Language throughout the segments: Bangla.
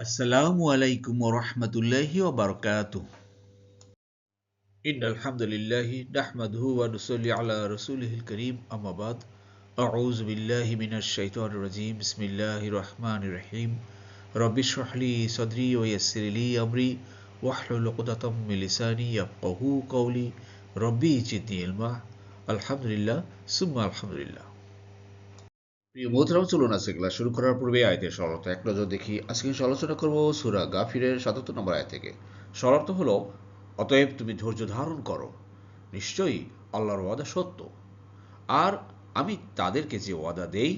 আসসালামু আলাইকুম ওয়া রাহমাতুল্লাহি ওয়া বারাকাতুহু। ইন্নাল হামদুলিল্লাহি নাহমাদুহু ওয়া নুসাল্লি আলা রাসূলিহিল কারীম আম্মা বাদ। আউযু বিল্লাহি মিনাশ শাইতানির রাজীম। বিসমিল্লাহির রাহমানির রাহিম। রব্বি ইশরাহ লি সাদরি ওয়া ইয়াসসির লি আমরি ওয়াহলুল উকদাতাম মিন লিসানি ইয়াফকাহু কওলি। রব্বি জিদনি ইলমা। আলহামদুলিল্লাহ সুম্মা আলহামদুলিল্লাহ। প্রিয় মোহতারাম, চলুন আজকে ক্লাস শুরু করার পূর্বে আয়াতের শরত এক নজর দেখি। আজকে আলোচনা করব সূরা গাফিরের ৭৭ নম্বর আয়াত থেকে। শরত হলো, অতএব তুমি ধৈর্য ধারণ করো, নিশ্চয়ই আল্লাহর ওয়াদা সত্য। আর আমি তাদেরকে যে ওয়াদা দেই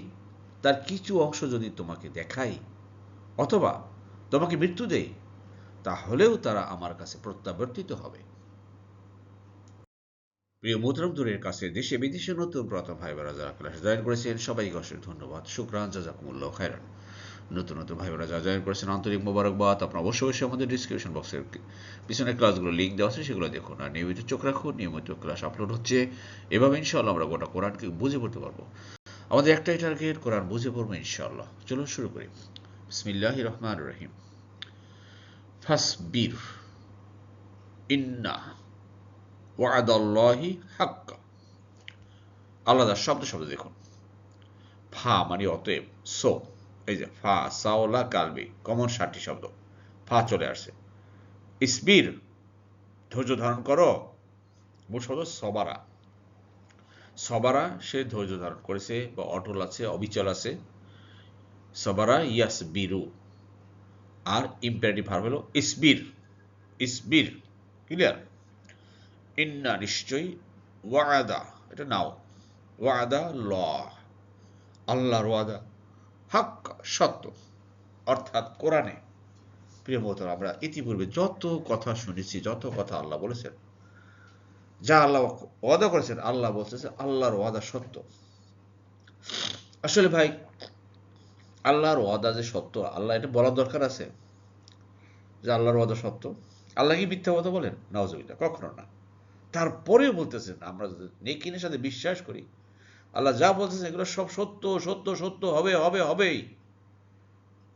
তার কিছু অংশ যদি তোমাকে দেখাই অথবা তোমাকে মৃত্যু দেই, তাহলেও তারা আমার কাছে প্রত্যাবর্তিত হবে। প্রিয় মোহতারাম, দূরের কাছে দেশে বিদেশে নতুন প্রথম ভাই বোনেরা যারা ক্লাসে জয়েন করেছেন সবাইকে অশেষ ধন্যবাদ, শুকরান, জাযাকুমুল্লাহ খায়রান। নতুন নতুন ভাই বোনেরা যারা জয়েন করেছেন আন্তরিক মোবারকবাদ। আপনারা অবশ্যই আমাদের ডিসক্রিপশন বক্সের পিছনে ক্লাসগুলো লিঙ্ক দেওয়া আছে, সেগুলো দেখুন আর নিয়মিত চোখ রাখুন। নিয়মিত ক্লাস আপলোড হচ্ছে, এভাবে ইনশাআল্লাহ আমরা গোটা কোরআনকে বুঝে পড়তে পারবো। আমাদের একটাই টার্গেট, কোরআন বুঝে পড়বো ইনশাআল্লাহ। চলুন শুরু করি। বিসমিল্লাহির রহমানির রহিম। ফাসবির ইন্না ওয়াদাল্লাহি হাক্কা। আলাদা শব্দ শব্দ দেখুন। ফা মানে অতএব, সো, এই যে ফা সাওলা কালবি কমন 7টি শব্দ, ফা চলে আসছে। ইসবির ধৈর্য ধারণ করো, মূল শব্দ সবারা। সবারা সে ধৈর্য ধারণ করেছে বা অটল আছে, অবিচল আছে। সবারা ইয়াস বিরু। আর ইম্পারেটিভ ভার্ব হলো ইসবির। ইসবির, ক্লিয়ার। ইন্না নিশ্চয়ই, ওয়াদা এটা নাও, ওয়াদা ল আল্লাহর ওয়াদা, হক সত্য, অর্থাৎ কোরআনে। প্রিয় মোহতারাম, আমরা ইতিপূর্বে যত কথা শুনেছি, যত কথা আল্লাহ বলেছেন, যা আল্লাহ ওয়াদা করেছেন, আল্লাহ বলতেছে আল্লাহর ওয়াদা সত্য। আসলে ভাই, আল্লাহর ওয়াদা যে সত্য, আল্লাহ এটা বলার দরকার আছে যে আল্লাহর ওয়াদা সত্য? আল্লাহ কি মিথ্যা কথা বলেন? নাউজুবিল্লাহ, কখনো না। তারপরেও বলতেছেন আমরা যদি নেকিনের সাথে বিশ্বাস করি, আল্লাহ যা বলতেছেন এগুলো সব সত্য সত্য সত্য, হবে হবে হবেই,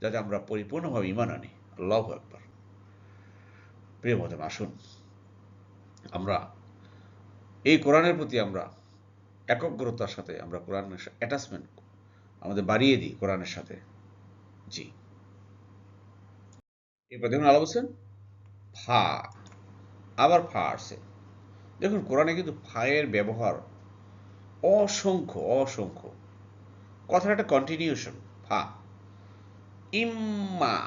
যাতে আমরা পরিপূর্ণভাবে ঈমান আনি। আল্লাহু আকবার। প্রিয় মোহতারাম, আসুন আমরা এই কোরআনের প্রতি আমরা একগ্রতার সাথে আমরা কোরআনের অ্যাটাচমেন্ট আমাদের বাড়িয়ে দিই কোরআনের সাথে। জি, এরপর দেখুন আল্লাহ বলছেন ফা, আবার ফা আসছে। দেখুন কোরআনে কিন্তু ফায়ের ব্যবহার অসংখ্য অসংখ্য। কথার একটা কন্টিনিউশন। ফা ইম্মা,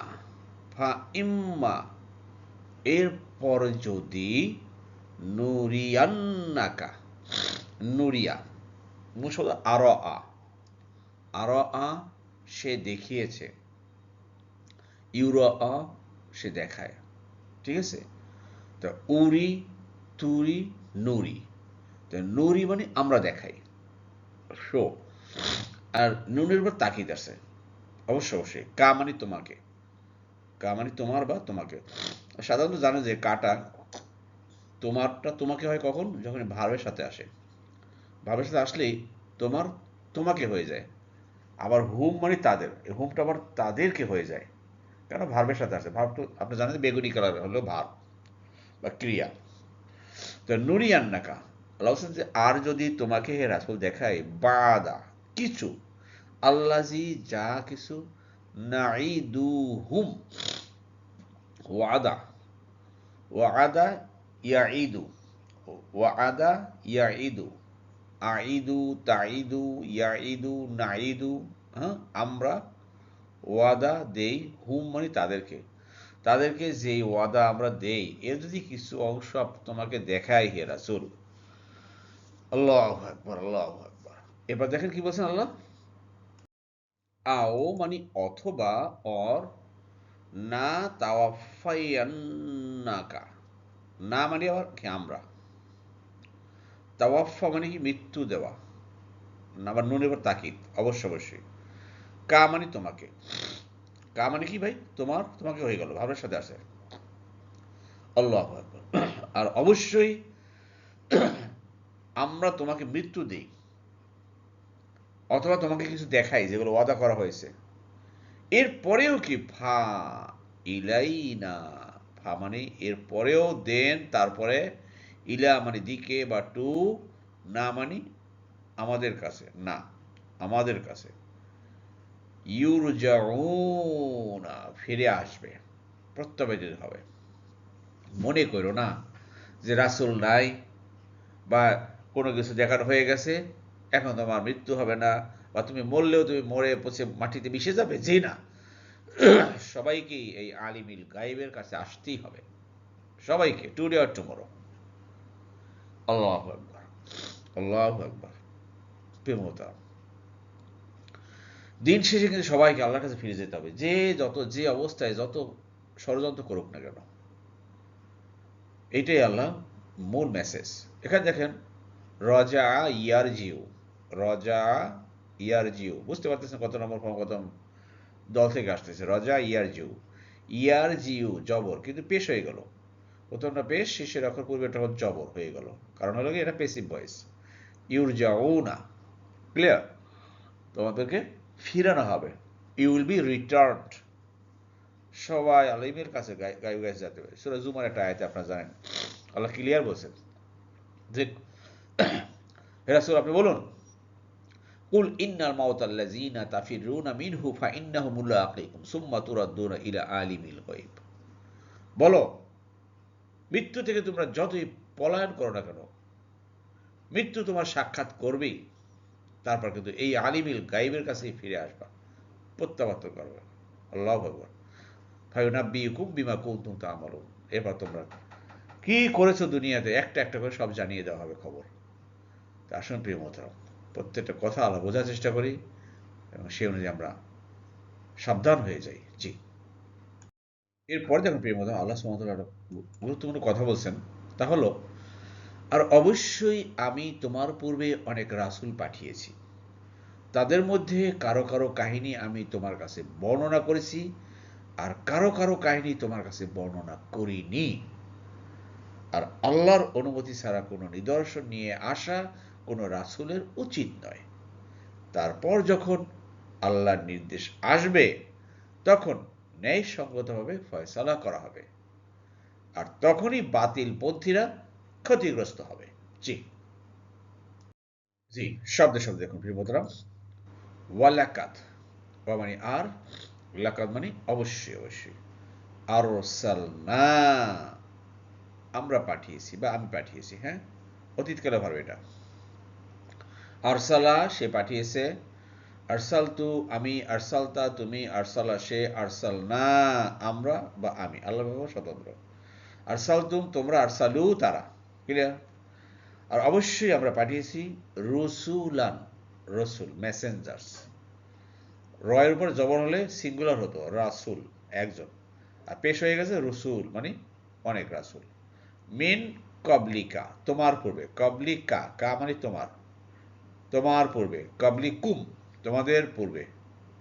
ফা ইম্মা, এরপর যদি নুরিয়ান্নাকা, নুরিয়া মুসল আর আ, আর আ সে দেখিয়েছে, ইউরা আ সে দেখায়, ঠিক আছে। তা উরি, তুরি, নুরি। তা নুরি মানে আমরা দেখাই, শো। আর নুনের উপর তাকিদ আছে, অবশ্যই অবশ্যই। কা মানে তোমাকে, কা মানে তোমার বা তোমাকে। সাধারণত জানো যে কাটা তোমারটা তোমাকে হয় কখন, যখন ভার্বের সাথে আসে। ভার্বের সাথে আসলেই তোমার তোমাকে হয়ে যায়। আবার হুম মানে তাদের, এই হুমটা আবার তাদেরকে হয়ে যায়, কেন ভার্বের সাথে আসে। ভার্ব তো আপনি জানেন বেগুনি কালার হলো ভার্ব বা ক্রিয়া। তো নুরিয়ান্নাকা, আল্লাহ বলছেন যে আর যদি তোমাকে হে রাসূল দেখায় বাদা কিছু, আল্লাজি যা কিছু, নাইদুহুম ওয়াদা, ওয়াদা ইয়াইদু, ওয়াদা ইয়াইদু, আইদু তাইদু ইয়াইদু নাইদু। হ্যাঁ, আমরা ওয়াদা দেই, হুম মানে তাদেরকে, তাদেরকে যেই ওয়াদা আমরা দেই এর যদি কিছু অংশ তোমাকে দেখায় হে রাসূল। আল্লাহু আকবার, আল্লাহু আকবার। এবার দেখেন কি বলছেন আল্লাহ। আও মানে অথবা, অর, না তাওয়াফাইয়ান্নাকা, না মানে আবার কি আমরা, তাওয়াফা মানে কি মৃত্যু দেওয়া, না আবার নুন এবার তাকিদ, অবশ্য অবশ্যই। কা মানে তোমাকে, কা মানে কি ভাই, তোমার তোমাকে হয়ে গেল, ভাবের সাথে আসে। আল্লাহু আকবার। আর অবশ্যই আমরা তোমাকে মৃত্যু দিই অথবা তোমাকে কিছু দেখাই যেগুলো ওয়াদা করা হয়েছে। এরপরেও কি ফা, ইলাইনা, ফা মানে এর পরেও দেন, তারপরে ইলা মানে দিকে বা টু, না মানে আমাদের কাছে, না আমাদের কাছে, ইউরজাউনা ফিরে আসবে, প্রত্যাবর্তিত হবে। মনে করো না যে রাসূল নাই বা কোনো কিছু দেখানো হয়ে গেছে, এখন তোমার মৃত্যু হবে না, বা তুমি মরলেও তুমি মরে পচে মাটিতে মিশে যাবে, জি না। সবাইকেই এই আলিমিল গায়েবের কাছে আসতেই হবে, সবাইকে, টুডে অর টুমরো। আল্লাহু আকবার, আল্লাহু আকবার। প্রেমতা, দিন শেষে কিন্তু সবাইকে আল্লাহর কাছে ফিরে যেতে হবে, যে অবস্থায় যত ষড়যন্ত্র করুক না কেন। এইটাই আল্লাহ মূল মেসেজ। এখানে দেখেন, রজা ইয়ারজিউ, রজা ইয়ারজিউ, বুঝতে পারতেছেন কত নম্বর কত দল থেকে আসতেছে। রজা ইয়ারজিউ, ইয়ারজিউ জবর কিন্তু পেশ হয়ে গেল, প্রথমটা পেশ, শেষের অক্ষর পূর্বেটা হল জবর হয়ে গেল, কারণ হলো কি এটা পেসিভ ভয়েস। ইউরজাউনা, ক্লিয়ার? তোমাদেরকে ফিরানো হবে, ইউ উইল বি রিটার্নড। সবাই আলিমের কাছে গায়েব গায়ে যেতে হবে। সূরা জুমার একটা আয়াতে আপনারা জানেন, আল্লাহ ক্লিয়ার বলছেন যে হে রাসূল আপনি বলুন, কুল ইন্নাল মাউতাল্লাযীনা তাফিরুনা মিনহু ফাইন্নাহু মুলাকীকুম সুম্মা তুরাদ্দুনা ইলা আলিমিল গায়ব। বলো, মৃত্যু থেকে তোমরা যতই পলায়ন করো না কেন, মৃত্যু তোমার সাক্ষাৎ করবেই, তারপর কিন্তু এই আলিমিল গায়বের কাছেই ফিরে আসবা, প্রত্যাবর্তন করবে। আল্লাহু আকবার। ফায়ুনাব্বিউকুম বিমা কুনতুম তা'মালুন। এরপর তোমরা কি করেছো দুনিয়াতে একটা একটা করে সব জানিয়ে দেওয়া হবে খবর। তা আসুন প্রিয় মোহতারাম, প্রত্যেকটা কথা আল্লাহ বোঝার চেষ্টা করি এবং সেই অনুযায়ী আমরা সাবধান হয়ে যাই। জি, এরপরে দেখুন প্রিয় মোহতারাম, আল্লাহ সুবহানাহু ওয়া তাআলা একটা গুরুত্বপূর্ণ কথা বলছেন, তা হলো, আর অবশ্যই আমি তোমার পূর্বে অনেক রাসূল পাঠিয়েছি, তাদের মধ্যে কারো কারো কাহিনী আমি তোমার কাছে বর্ণনা করেছি, আর কারো কারো কাহিনী তোমার কাছে বর্ণনা করিনি। আর আল্লাহর অনুমতি ছাড়া কোনো নিদর্শন নিয়ে আসা কোনো রাসূলের উচিত নয়। তারপর যখন আল্লাহর নির্দেশ আসবে, তখন ন্যায়সঙ্গতভাবে ফয়সালা করা হবে, আর তখনই বাতিলপন্থীরা ক্ষতিগ্রস্ত হবে। জি, জি, শব্দে শব্দে দেখুন প্রিয় মোহতারাম, ওয়ালাকাদ, ওয়া মানে আর, লাকাদ মানে অবশ্যই অবশ্যই, আরসালনা আমরা পাঠিয়েছি বা আমি পাঠিয়েছি, হ্যাঁ, অতীতকালে ভার্ব এটা। আরসালা সে পাঠিয়েছে, আরসালতু আমি, আরসালতা তুমি, আরসালা সে, আরসালনা আমরা বা আমি, আল্লাহ ব্যবহার স্বতন্ত্র। আরসালতুম তোমরা, আরসালু তারা, ক্লিয়ার? আর অবশ্যই আমরা পাঠিয়েছি রসুলান, রসুল, মেসেঞ্জার্স। রয়ের উপর জবর হলে সিঙ্গুলার হতো রাসুল, একজন, আর পেশ হয়ে গেছে রসুল মানে অনেক রাসুল। মিন কবলিকা তোমার পূর্বে, কবলিকা কা মানে তোমার, তোমার পূর্বে, কবলিকুম তোমাদের পূর্বে,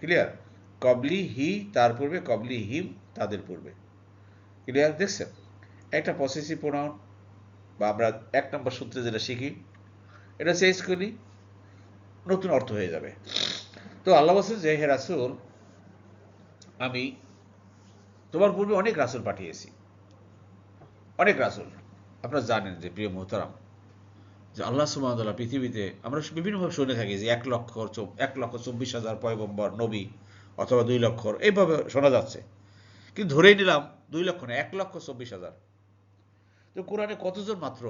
ক্লিয়ার? কবলি হি তার পূর্বে, কবলি হিম তাদের পূর্বে, ক্লিয়ার? দেখছেন একটা পসেসিভ প্রোনাউন, বা আমরা এক নম্বর সূত্রে যেটা শিখি এটা চেঞ্জ করি, নতুন অর্থ হয়ে যাবে। তো আল্লাহ বলছেন যে হে রাসূল আমি তোমার পূর্বে অনেক রাসূল পাঠিয়েছি, অনেক রাসূল। আপনারা জানেন যে প্রিয় মোহতারাম, যে আল্লাহ সুবহানাহু ওয়া তাআলা পৃথিবীতে, আমরা বিভিন্নভাবে শুনে থাকি যে 1,24,000 পয়গম্বর নবী, অথবা 2 লক্ষ, এইভাবে শোনা যাচ্ছে, কিন্তু ধরেই নিলাম 2 লক্ষ না, 1,24,000। তো কোরআনে কতজন মাত্র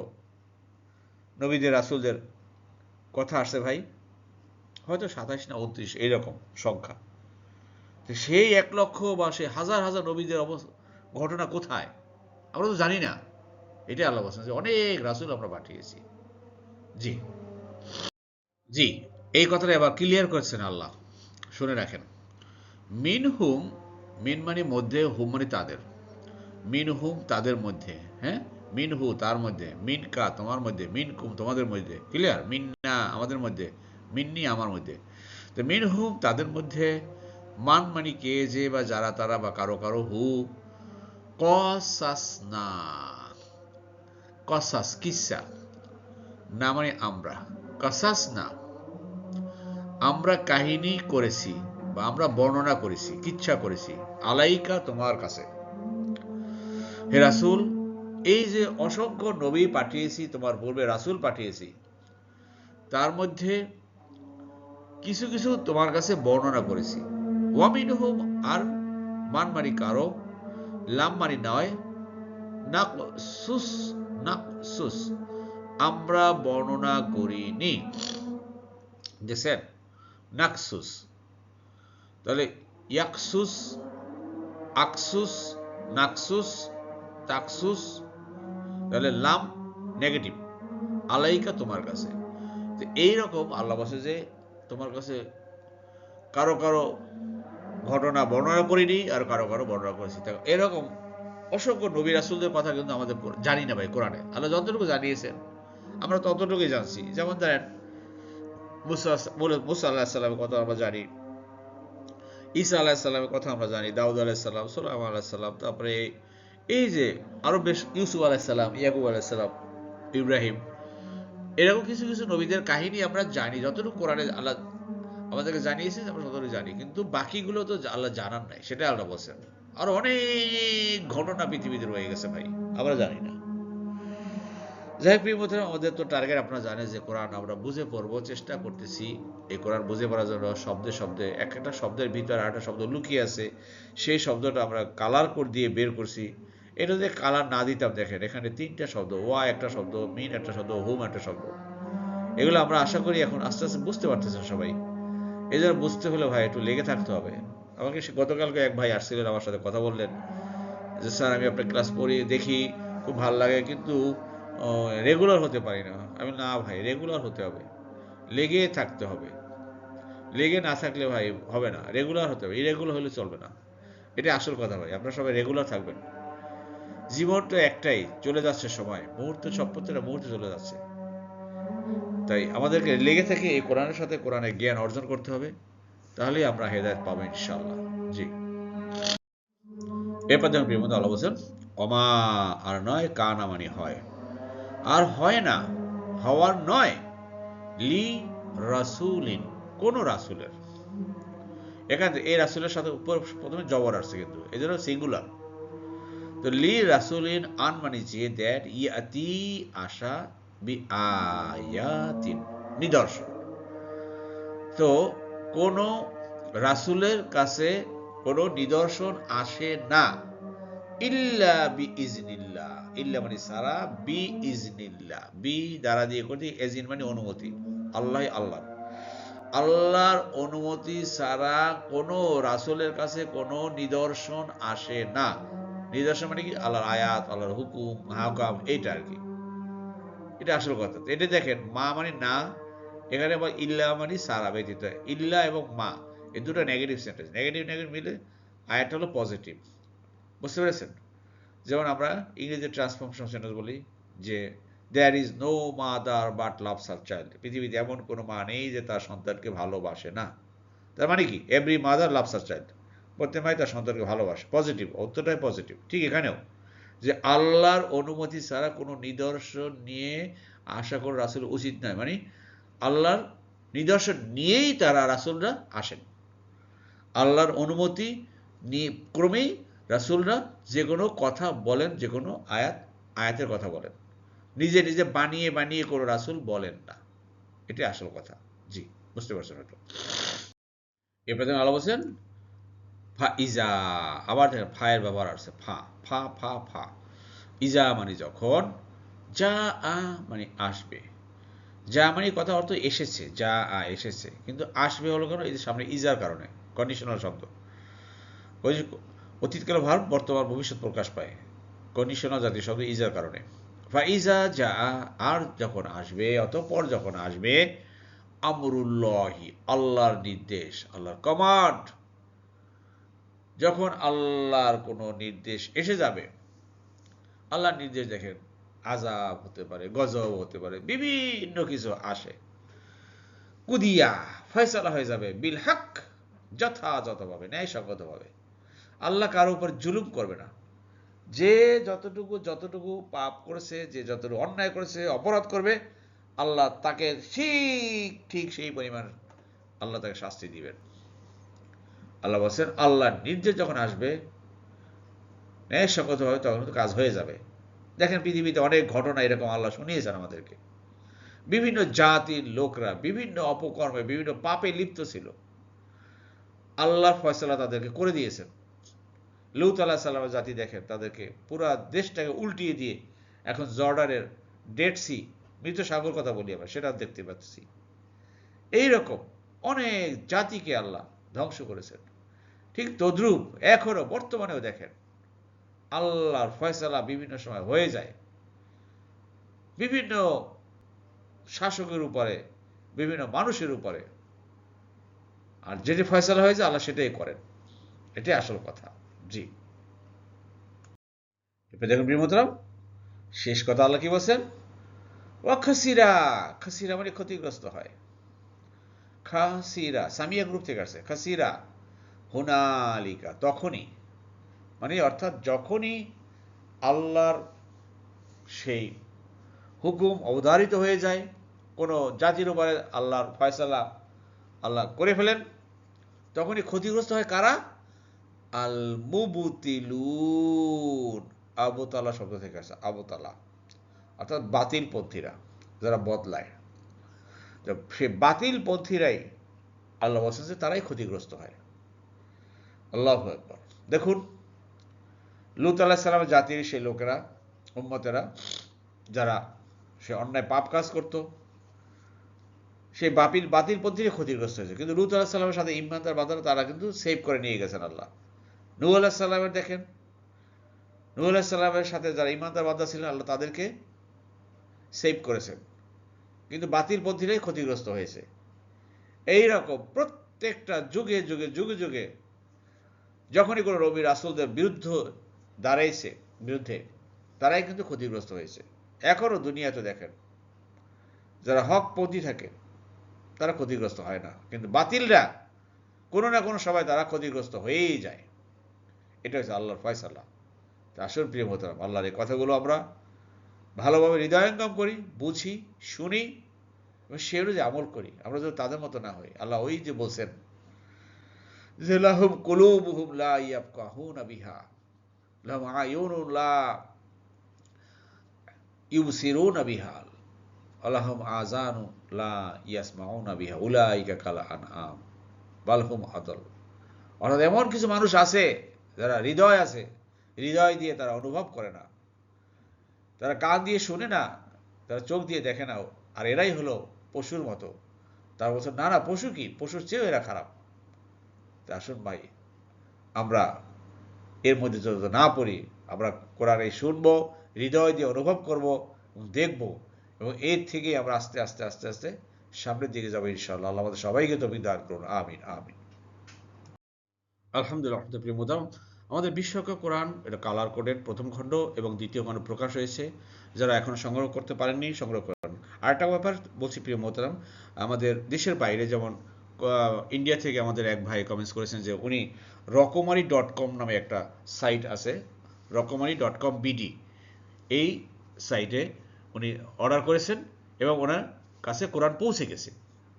নবীদের রাসূলদের কথা আসছে ভাই? হয়তো 27 না 29 এইরকম সংখ্যা। তো সেই 1 লক্ষ বা সেই হাজার হাজার নবীদের ঘটনা কোথায় আমরা তো জানি না। এটাই আল্লাহ বলছেন যে অনেক রাসূল আমরা পাঠিয়েছি। জি, জি, এই কথাটা এবার ক্লিয়ার করছেন আল্লাহ, শুনে রাখেন। মিনহুম, মিন মানে মধ্যে, হুম মানে তাদের, মিনহুম তাদের মধ্যে, হ্যাঁ, মিনহু তার মধ্যে, মিনকা তোমার মধ্যে, মিনকুম তোমাদের মধ্যে, ক্লিয়ার? মিন্না আমাদের মধ্যে, মিন্নি আমার মধ্যে। তো মিনহুম তাদের মধ্যে, মান মানে কে, যে বা যারা তারা বা কারো কারো, হু কসাস না, কসাস কিসা, না মানে আমরা, কসাস না আমরা কাহিনী করেছি বা আমরা বর্ণনা করেছি, কিচ্ছা করেছি, আলাইকা তোমার কাছে, হে রাসূল, এই যে অসংখ্য নবী পাঠিয়েছি, তোমার পূর্বে রাসূল পাঠিয়েছি, তার মধ্যে কিছু কিছু তোমার কাছে বর্ণনা করেছি। ওয়ামিনহুম, আর মান মানি কারো, লাম মানি নয়, নাকসুস, নাকসুস, আমরা বর্ণনা করিনি। দেখছেন, নাকসুস, তাহলে ইয়াকসুস, আকসুস, নাকসুস, তাকসুস, তাহলে লাম নেগেটিভ, আলাইকা তোমার কাছে। এইরকম আল্লাহ বলছে যে তোমার কাছে কারো কারো ঘটনা বর্ণনা করিনি, আর কারো কারো বর্ণনা করেছি। এরকম অসংখ্য নবী রাসূলদের কথা কিন্তু আমাদের জানি না ভাই। কোরআনে আল্লাহ যতটুকু জানিয়েছেন আমরা ততটুকুই জানছি। যেমন ধরেন মুসা আল্লাহ সাল্লামের কথা আমরা জানি, ঈসা আল্লাহ সাল্লামের কথা আমরা জানি, দাউদ আলাহ সাল্লাম, সুলাইমান আলাহ সাল্লাম, তারপরে এই যে আরো বেশ ইউসুফ আলাহ সাল্লাম, ইয়াকুব আলাহ সাল্লাম, ইব্রাহিম, এরকম কিছু কিছু নবীদের কাহিনী আমরা জানি। যতটুকু কোরআনে আল্লাহ আমাদেরকে জানিয়েছে আমরা ততটুকু জানি, কিন্তু বাকিগুলো তো আল্লাহ জানান নাই, সেটা আল্লাহ বলছেন। আর অনেক ঘটনা পৃথিবীতে রয়ে গেছে ভাই, আমরা জানি না। যাই হোক প্রিয় বন্ধুরা, আমাদের তো টার্গেট আপনারা জানেন যে কোরআন আমরা বুঝে পড়বো, চেষ্টা করতেছি এই কোরআন বুঝে পড়ার জন্য। শব্দে শব্দে এক একটা শব্দের ভিতরে আরেকটা শব্দ লুকিয়ে আছে, সেই শব্দটা আমরা কালার কোড দিয়ে বের করছি। এটা যদি কালার না দিতাম, দেখেন এখানে 3টা শব্দ, ওয়া একটা শব্দ, মিন একটা শব্দ, হুম একটা শব্দ। এগুলো আমরা আশা করি এখন আস্তে আস্তে বুঝতে পারতেছেন সবাই। এই জন্য বুঝতে হলে ভাই একটু লেগে থাকতে হবে। আমাকে গতকালকে এক ভাই আসছিলেন, আমার সাথে কথা বললেন যে স্যার আমি আপনার ক্লাস পড়ি, দেখি, খুব ভালো লাগে, কিন্তু রেগুলার হতে পারি না। আমি না ভাই, রেগুলার হতে হবে, লেগে থাকতে হবে। লেগে না থাকলে ভাই হবে না, রেগুলার হতে হবে, ইরেগুলার হলে চলবে না। এটা আসল কথা ভাই, আপনারা সবাই রেগুলার থাকবেন। জীবন তো একটাই, চলে যাচ্ছে সময়, মুহূর্তে, সব প্রত্যেকটা মুহূর্তে চলে যাচ্ছে। তাই আমাদেরকে লেগে থেকে এই কোরআনের সাথে কোরআনের জ্ঞান অর্জন করতে হবে, তাহলেই আমরা হেদায়েত পাবো ইনশাআল্লাহ। জি। এরপর দেখুন প্রিয় বন্ধু, আল্লাহ বলছেন অমা, আর নয়, কানা মানে হয়, আর হয় না, হওয়ার নয়, লি রাসূলিন, কোন রাসূলের। এখানে এই রাসূলের সাথে উপর প্রথমে জবর আসছে, কিন্তু এই জন্য সিঙ্গুলার। তো লি রাসূলিন, আন মানে যে, দ্যাট, ইয়াতি আসা, বি আয়াতিন, নিদর্শন। তো কোন রাসূলের কাছে কোন নিদর্শন আসে না, ইল্লা বি ইজনিল্লাহ, ইল্লা মানে সারা, বি ইজনিল্লাহ, বি দ্বারা দিয়ে করতে, এজিন মানে অনুমতি, আল্লাহ, আল্লাহর অনুমতি ছাড়া কোন রাসূলের কাছে কোন নিদর্শন আসে না। নিদর্শন মানে কি? আল্লাহর আয়াত, আল্লাহর হুকুম, হাকাম, এইটা আর কি। এটা আসল কথা। এটা দেখেন, মা মানে না, এখানে আবার ইল্লা মানে সারা ব্যতীত। ইল্লা এবং মা, এই দুটো নেগেটিভ সেন্টেন্স, নেগেটিভ নেগেটিভ মিলে আয়াতটা হলো পজিটিভ। বুঝতে পেরেছেন? যেমন আমরা ইংরেজিতে ট্রান্সফরমেশন সেন্টেন্স বলি যে there is no mother but loves her child, পৃথিবীতে এমন কোনো মা নেই যে তার সন্তানকে ভালোবাসে না। তার মানে কি? Every mother loves her child, প্রত্যেক মাই তার সন্তানকে ভালোবাসে। পজিটিভ, উত্তরটাই পজিটিভ। ঠিক এখানেও যে আল্লাহর অনুমতি ছাড়া কোনো নিদর্শন নিয়ে আশা করে রাসূল উচিত নয়, মানে আল্লাহর নিদর্শন নিয়েই তারা রাসূলরা আসেন। আল্লাহর অনুমতি নিয়ে ক্রমেই রাসূলরা যে কোনো কথা বলেন, যে কোনো আয়াতের কথা বলেন। নিজে নিজে বানিয়ে বানিয়ে কোনো রাসূল বলেন না। এটাই আসল কথা। জি, বুঝতে পারছেন হয়তো। এরপরে আল্লাহ বলছেন ফা ইজা, আবার দেখেন ফায়ের ব্যবহার আসছে, ফা ফা ফা ফা। ইজা মানে যখন, যা আ মানে আসবে। যা মানে কথা অর্থ এসেছে, যা আ এসেছে, কিন্তু আসবে হলো কেন? এই যে সামনে ইজার কারণে, কন্ডিশনাল শব্দ। ওই যে অতীতকাল ভার্ব বর্তমান ভবিষ্যৎ প্রকাশ পায় কন্ডিশনাল জাতীয় শব্দ ইজার কারণে। ফাইজা যা, আর যখন আসবে, অতঃপর যখন আসবে, আমরুল্লাহি, আল্লাহর নির্দেশ, আল্লাহর কমান্ড। যখন আল্লাহর কোনো নির্দেশ এসে যাবে, আল্লাহর নির্দেশ দেখেন, আযাব হতে পারে, গজব হতে পারে, বিভিন্ন কিছু আসে। কুদিয়া, ফয়সালা হয়ে যাবে, বিল হক, যথাযথভাবে, ন্যায়সঙ্গতভাবে। আল্লাহ কারো উপর জুলুম করবে না। যে যতটুকু যতটুকু পাপ করেছে, যে যতটুকু অন্যায় করেছে, অপরাধ করবে, আল্লাহ তাকে ঠিক ঠিক সেই পরিমাণ আল্লাহ তাকে শাস্তি দিবেন। আল্লাহ বলছেন আল্লাহর নির্দেশ যখন আসবে, ন্যায়সঙ্গতভাবে তখন তো কাজ হয়ে যাবে। দেখেন পৃথিবীতে অনেক ঘটনা এরকম আল্লাহ শুনিয়েছেন আমাদেরকে। বিভিন্ন জাতির লোকরা বিভিন্ন অপকর্মে বিভিন্ন পাপে লিপ্ত ছিল, আল্লাহর ফয়সালা তাদেরকে করে দিয়েছেন। লূত আলাইহিস সালামের জাতি দেখেন, তাদেরকে পুরা দেশটাকে উল্টিয়ে দিয়ে এখন জর্ডানের ডেড সি, মৃত সাগর কথা বলি আমরা, সেটা দেখতে পাচ্ছি। এইরকম অনেক জাতিকে আল্লাহ ধ্বংস করেছেন। ঠিক তদ্রূপ এখনো বর্তমানেও দেখেন আল্লাহর ফয়সালা বিভিন্ন সময় হয়ে যায় বিভিন্ন শাসকের উপরে, বিভিন্ন মানুষের উপরে, আর যেটি ফয়সালা হয়েছে আল্লাহ সেটাই করেন। এটাই আসল কথা। জি, এরপর দেখুন প্রিয় মোহতারাম, শেষ কথা আল্লাহ কি বলছেন? ওয়া খাসিরা, খাসিরা মানে ক্ষতিগ্রস্ত হয়। খাসিরা সামিয়া গ্রুপ থেকে আসছে। খাসিরা হুনালিকা, তখনই, মানে অর্থাৎ যখনই আল্লাহর সেই হুকুম অবধারিত হয়ে যায়, কোনো জাতির উপরে আল্লাহর ফয়সালা আল্লাহ করে ফেলেন, তখনই ক্ষতিগ্রস্ত হয় কারা? আল মুবতিলুন, আবতালা শব্দ থেকে আসে, আবতালা অর্থাৎ বাতিল পন্থীরা, যারা বদলায়। সে বাতিল পন্থীরাই আল্লাহ বলছেন যে তারাই ক্ষতিগ্রস্ত হয়। আল্লাহু আকবার। দেখুন লূত আলাইহিস সালামের জাতির সেই লোকেরা, উম্মতেরা, যারা সে অন্যায় পাপ কাজ করত, সেই বাতিল পন্থীরা ক্ষতিগ্রস্ত হয়েছে। কিন্তু লূত আলাইহিস সালামের সাথে ইমানদার বান্দারা তারা কিন্তু সেভ করে নিয়ে গেছেন আল্লাহ। নূহ আলাইহিস সালামের দেখেন, নূহ আলাইহিস সালামের সাথে যারা ইমানদার বান্দা ছিলেন আল্লাহ তাদেরকে সেভ করেছেন, কিন্তু বাতিল পন্থীরাই ক্ষতিগ্রস্ত হয়েছে। এই রকম প্রত্যেকটা যুগে যুগে যুগে যুগে যখনই কোনো নবী রাসূলদের বিরুদ্ধে তারাই কিন্তু ক্ষতিগ্রস্ত হয়েছে। এখনো দুনিয়াতে দেখেন যারা হকপন্থী থাকে তারা ক্ষতিগ্রস্ত হয় না, কিন্তু বাতিলরা কোনো না কোনো সময় তারা ক্ষতিগ্রস্ত হয়েই যায়। এটা হচ্ছে আল্লাহর ফয়সালা। তা আসুন প্রিয় মোহতারাম, আল্লাহর এই কথাগুলো আমরা ভালোভাবে হৃদয়ঙ্গম করি, বুঝি, শুনি এবং সে অনুযায়ী আমল করি। আমরা যদি তাদের মতো না হই, আল্লাহ ওই যে বলছেন যে লাহুম কুলুবুহুম লা ইয়াফকাহুনা বিহা, লাহুম আয়ুনুন লা ইউবসিরুনা বিহা, আলাহুম আযানুন লা ইয়াসমাউনা বিহা, উলাইকা কাল আনআম বাল হুম আদল। অর্থাৎ এমন কিছু মানুষ আছে যারা হৃদয় আছে, হৃদয় দিয়ে তারা অনুভব করে না, তারা কান দিয়ে শুনে না, তারা চোখ দিয়ে দেখে না, আর এরাই হলো পশুর মতো। তারা বলছে না না, পশু কি, পশুর চেয়েও এরা খারাপ। তা আসুন ভাই, আমরা এর মধ্যে যত না পড়ি, আমরা কোরআন এই শুনবো, হৃদয় দিয়ে অনুভব করব এবং দেখব, এবং এর থেকে আমরা আস্তে আস্তে আস্তে আস্তে সামনের দিকে যাবো ইনশাআল্লাহ। আল্লাহ আমাদের সবাইকে তৌফিক দান করুন, আমিন আমিন। আলহামদুলিল্লাহ, প্রিয় মোহতারাম, আমাদের বিশ্বকা কোরআন এটা কালার কোডের প্রথম খণ্ড এবং দ্বিতীয় খণ্ড প্রকাশ হয়েছে। যারা এখনো সংগ্রহ করতে পারেননি সংগ্রহ করেন। আরেকটা ব্যাপার বলছি প্রিয় মোহতারাম, আমাদের দেশের বাইরে যেমন ইন্ডিয়া থেকে আমাদের এক ভাই কমেন্টস করেছেন যে উনি রকমারি.com নামে একটা সাইট আছে, রকমারি.com/BD, এই সাইটে উনি অর্ডার করেছেন এবং ওনার কাছে কোরআন পৌঁছে গেছে।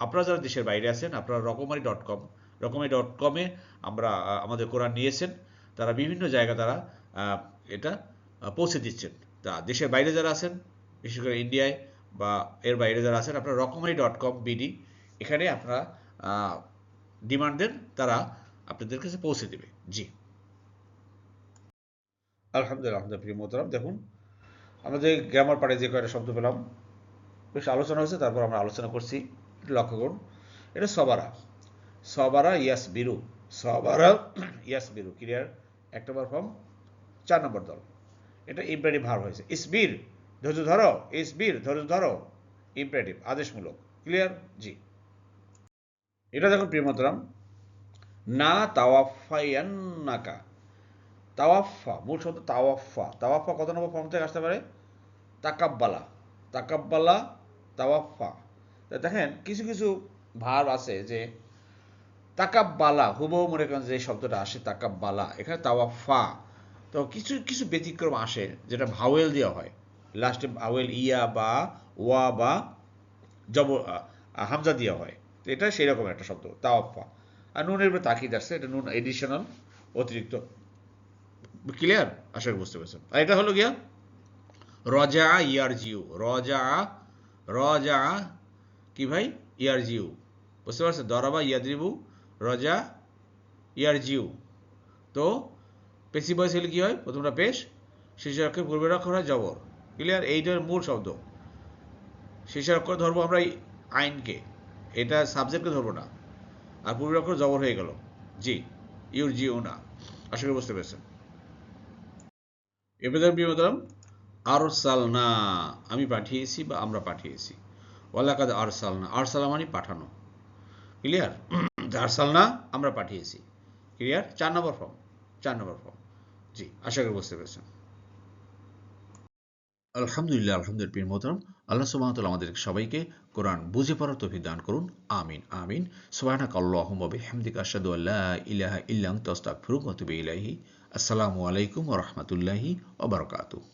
আপনারা যারা দেশের বাইরে আছেন, আপনারা রকমারি.com-এ আমরা আমাদের কোরআন নিয়েছেন, তারা বিভিন্ন জায়গা তারা এটা পৌঁছে দিচ্ছেন। তা দেশের বাইরে যারা আছেন, বিশেষ করে ইন্ডিয়ায় বা এর বাইরে যারা আছেন, আপনারা রকমারি.com/BD এখানে আপনারা ডিমান্ড দেন, তারা আপনাদের কাছে পৌঁছে দেবে। জি, আলহামদুলিল্লাহ। প্রিয় মোহতারাম, দেখুন আমরা যে গ্রামার পাড়ে যে কয়টা শব্দ পেলাম, বেশ আলোচনা হয়েছে, তারপর আমরা আলোচনা করছি, লক্ষ্য করুন। এটা সবারা, সবারা ইয়াস বিরু, সবারা ইয়াস বিরু ক্লিয়ার, 1 নম্বর ফর্ম, 4 নম্বর দল। এটা ইম্পারেটিভ ভার্ব হয়েছে। ইসবির, ধৈর্য ধরো, ইসবির, ধৈর্য ধরো, ইম্পারেটিভ আদেশমূলক, ক্লিয়ার। জি, এটা দেখুন প্রিয় মোহতারাম, না তাওয়াফায়ান্নাকা, তাওয়াফা মূল শব্দ তাওয়াফা। তাওয়াফা কত নম্বর ফর্ম থেকে আসতে পারে? তাকাব্বালা, তাকাব্বালা, তাওয়াফা। দেখেন কিছু কিছু ভার্ব আছে যে তাকাব্বালা হুবহু মনে করেন যে শব্দটা আসে তাকাব্বালা, এখানে তাওয়াফা। তো কিছু কিছু ব্যতিক্রম আসে যেটা ভাওয়েল দেওয়া হয়, লাস্টে ভাওয়েল ইয়া বা ওয়া বা জব হামজা দেওয়া হয়। তো এটা সেই রকম একটা শব্দ তাওয়াফা। আর নুনের উপরে তাকিদ আসছে, এটা নুন এডিশনাল, অতিরিক্ত ক্লিয়ার? আশা করি বুঝতে পেরেছেন। আর এটা হলো গিয়া রজা ইয়ারজিউ, রজা কি ভাই? ইয়ারজিউ, বুঝতে পারছেন? দরাবা ইয়াদরিবু, রজা ইয়ারজিউ। তো পেসিভ ভয়েস হলে কি হয়? প্রথমটা পেশ, শেষের অক্ষরে পূর্বের অক্ষর হয় জবর। ক্লিয়ার? এইটার মূল শব্দ। শেষের অক্ষর ধরবো আমরা আইনকে, এটা সাবজেক্টকে ধরবো না। আর পূর্বের অক্ষর জবর হয়ে গেল, জি, ইউর জিও না। আশা করি বুঝতে পেরেছেন। এবার বিমতরম আরসালনা, আমি পাঠিয়েছি বা আমরা পাঠিয়েছি। ওয়ালাকাদ আরসালনা, আরসালা মানে পাঠানো। ক্লিয়ার? আরসালনা আমরা পাঠিয়েছি। ক্লিয়ার? 4 নম্বর ফর্ম, 4 নম্বর ফর্ম। জি, আশা করি বুঝতে পেরেছেন। আলহামদুলিল্লাহ, আলহামদুলিল্লাহ প্রিয় মোহতারাম, আল্লাহ সুবহানাহু ওয়া তাআলা আমাদের সবাইকে কোরআন বুঝে পড়ার তৌফিক দান করুন। আমিন আমিন। সুবহানাকা আল্লাহুম্মা বিহামদিকা আশহাদু আল্লা ইলাহা ইল্লা আনতা আস্তাগফিরুকা ওয়া আতুবু ইলাইহি। আসসালামু আলাইকুম ওয়া রাহমাতুল্লাহি ওয়া বারাকাতুহু।